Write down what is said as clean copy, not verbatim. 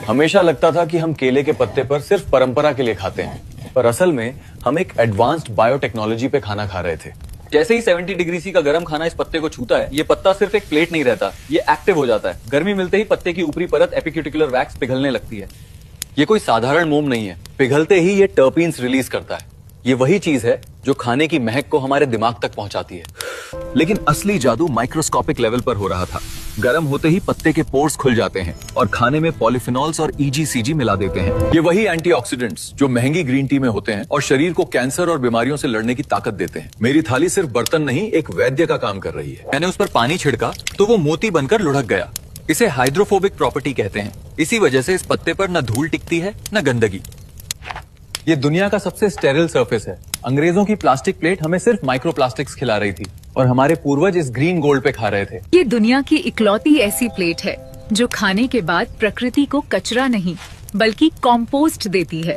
हमेशा लगता था कि हम केले के पत्ते पर सिर्फ परंपरा के लिए खाते हैं, पर असल में हम एक एडवांस्ड बायोटेक्नोलॉजी पे खाना खा रहे थे। जैसे ही 70 डिग्री सी का गर्म खाना इस पत्ते को छूता है, ये पत्ता सिर्फ एक प्लेट नहीं रहता, ये एक्टिव हो जाता है। गर्मी मिलते ही पत्ते की ऊपरी परत एपिक्यूटिकुलर वैक्स पिघलने लगती है। ये कोई साधारण मोम नहीं है, पिघलते ही ये टर्पीन्स रिलीज करता है। ये वही चीज है जो खाने की महक को हमारे दिमाग तक पहुंचाती है। लेकिन असली जादू माइक्रोस्कोपिक लेवल पर हो रहा था। गर्म होते ही पत्ते के पोर्स खुल जाते हैं और खाने में पॉलीफिनॉल्स और EGCG मिला देते हैं। ये वही एंटीऑक्सीडेंट्स जो महंगी ग्रीन टी में होते हैं और शरीर को कैंसर और बीमारियों से लड़ने की ताकत देते हैं। मेरी थाली सिर्फ बर्तन नहीं, एक वैद्य का काम कर रही है। मैंने उस पर पानी छिड़का तो वो मोती बनकर लुढ़क गया। इसे हाइड्रोफोबिक प्रॉपर्टी कहते हैं। इसी वजह से इस पत्ते पर न धूल टिकती है न गंदगी। ये दुनिया का सबसे स्टेरिल सरफेस है। अंग्रेजों की प्लास्टिक प्लेट हमें सिर्फ माइक्रोप्लास्टिक्स खिला रही थी और हमारे पूर्वज इस ग्रीन गोल्ड पे खा रहे थे। ये दुनिया की इकलौती ऐसी प्लेट है जो खाने के बाद प्रकृति को कचरा नहीं बल्कि कॉम्पोस्ट देती है।